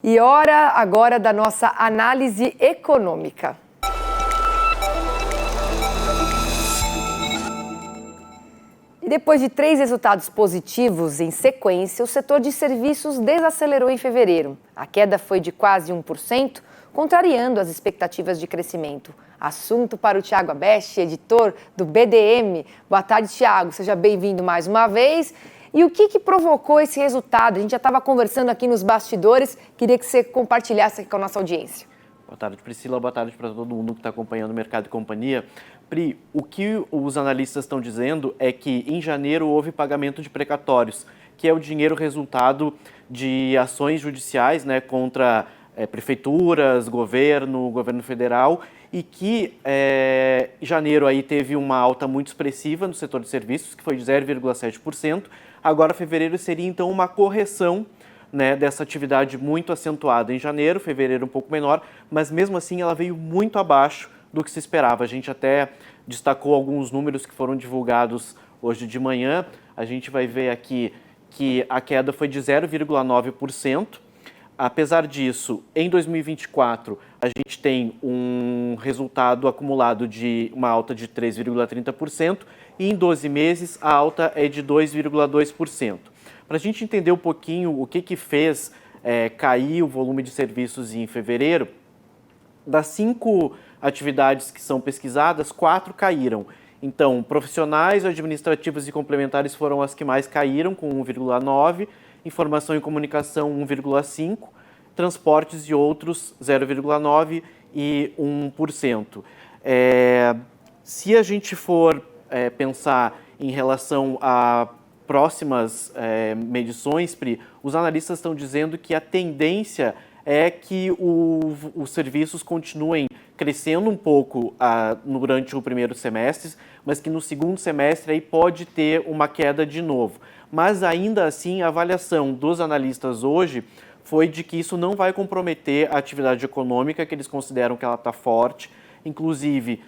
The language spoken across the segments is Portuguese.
E hora agora da nossa análise econômica. E depois de 3 resultados positivos em sequência, o setor de serviços desacelerou em fevereiro. A queda foi de quase 1%, contrariando as expectativas de crescimento. Assunto para o Thiago Abeste, editor do BDM. Boa tarde, Thiago. Seja bem-vindo mais uma vez. E o que provocou esse resultado? A gente já estava conversando aqui nos bastidores, queria que você compartilhasse aqui com a nossa audiência. Boa tarde, Priscila. Boa tarde para todo mundo que está acompanhando o Mercado e Companhia. Pri, o que os analistas estão dizendo é que em janeiro houve pagamento de precatórios, que é o dinheiro resultado de ações judiciais, né, contra prefeituras, governo federal, e que janeiro aí teve uma alta muito expressiva no setor de serviços, que foi de 0,7%. Agora, fevereiro seria, então, uma correção, né, dessa atividade muito acentuada em janeiro, fevereiro um pouco menor, mas mesmo assim ela veio muito abaixo do que se esperava. A gente até destacou alguns números que foram divulgados hoje de manhã. A gente vai ver aqui que a queda foi de 0,9%. Apesar disso, em 2024, a gente tem um resultado acumulado de uma alta de 3,30% e em 12 meses a alta é de 2,2%. Para a gente entender um pouquinho o que fez cair o volume de serviços em fevereiro, das 5 atividades que são pesquisadas, 4 caíram. Então, profissionais, administrativos e complementares foram as que mais caíram, com 1,9%, informação e comunicação 1,5%, transportes e outros 0,9% e 1%. Se a gente for pensar em relação a próximas medições, Pri, os analistas estão dizendo que a tendência é que os serviços continuem crescendo um pouco durante o primeiro semestre, mas que no segundo semestre aí pode ter uma queda de novo. Mas ainda assim, a avaliação dos analistas hoje foi de que isso não vai comprometer a atividade econômica, que eles consideram que ela está forte. Inclusive,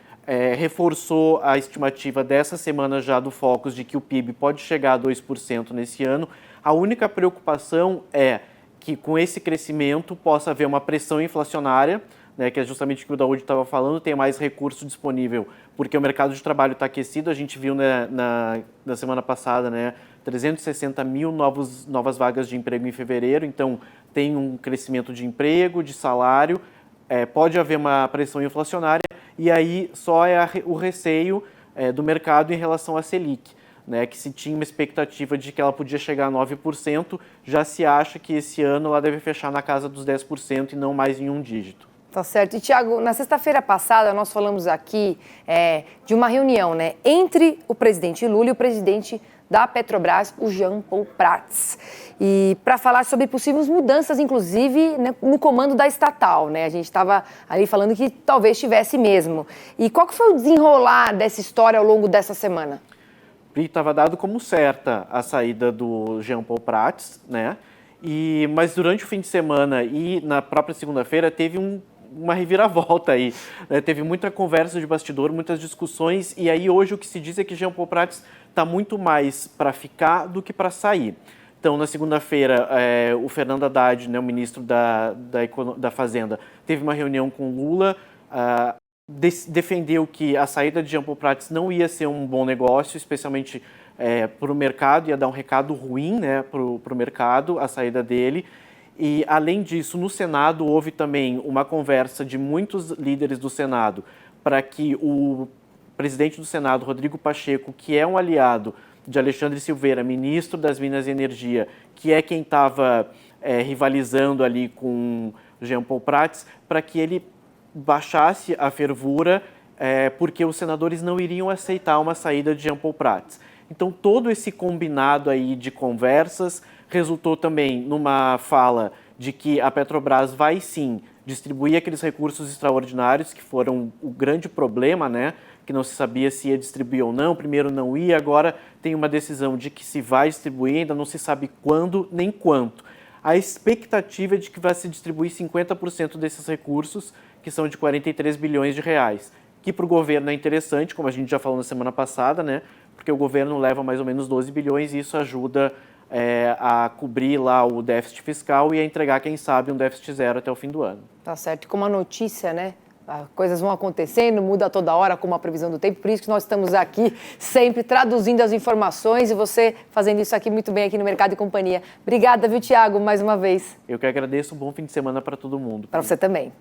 reforçou a estimativa dessa semana já do Focus de que o PIB pode chegar a 2% nesse ano. A única preocupação é que com esse crescimento possa haver uma pressão inflacionária, né, que é justamente o que o Daúde estava falando, tem mais recurso disponível, porque o mercado de trabalho está aquecido. A gente viu, né, na semana passada, né, 360 mil novas vagas de emprego em fevereiro, então tem um crescimento de emprego, de salário, pode haver uma pressão inflacionária, e aí só o receio do mercado em relação à Selic, né, que se tinha uma expectativa de que ela podia chegar a 9%, já se acha que esse ano ela deve fechar na casa dos 10% e não mais em um dígito. Tá certo. E, Thiago, na sexta-feira passada nós falamos aqui de uma reunião, né, entre o presidente Lula e o presidente da Petrobras, o Jean Paul Prats, e para falar sobre possíveis mudanças, inclusive, né, no comando da estatal, né? A gente estava ali falando que talvez tivesse mesmo. E qual que foi o desenrolar dessa história ao longo dessa semana? Estava dado como certa a saída do Jean Paul Prats, né? Mas durante o fim de semana e na própria segunda-feira teve uma reviravolta aí, né? Teve muita conversa de bastidor, muitas discussões, e aí hoje o que se diz é que Jean Paul Prats está muito mais para ficar do que para sair. Então, na segunda-feira, o Fernando Haddad, né, o ministro da Fazenda, teve uma reunião com Lula, defendeu que a saída de Jean Paul Prats não ia ser um bom negócio, especialmente para o mercado, ia dar um recado ruim, né, para o mercado, a saída dele. E, além disso, no Senado houve também uma conversa de muitos líderes do Senado para que o presidente do Senado, Rodrigo Pacheco, que é um aliado de Alexandre Silveira, ministro das Minas e Energia, que é quem estava rivalizando ali com Jean Paul Prats, para que ele baixasse a fervura, porque os senadores não iriam aceitar uma saída de Jean Paul Prats. Então, todo esse combinado aí de conversas resultou também numa fala de que a Petrobras vai sim distribuir aqueles recursos extraordinários que foram o grande problema, né? Que não se sabia se ia distribuir ou não, primeiro não ia, agora tem uma decisão de que se vai distribuir, ainda não se sabe quando nem quanto. A expectativa é de que vai se distribuir 50% desses recursos, que são de 43 bilhões de reais, que para o governo é interessante, como a gente já falou na semana passada, né? Porque o governo leva mais ou menos 12 bilhões e isso ajuda a cobrir lá o déficit fiscal e a entregar, quem sabe, um déficit zero até o fim do ano. Tá certo. E como a notícia, né? Coisas vão acontecendo, muda toda hora, como a previsão do tempo. Por isso que nós estamos aqui sempre traduzindo as informações e você fazendo isso aqui muito bem aqui no Mercado e Companhia. Obrigada, viu, Thiago, mais uma vez. Eu que agradeço. Um bom fim de semana para todo mundo. Para você também.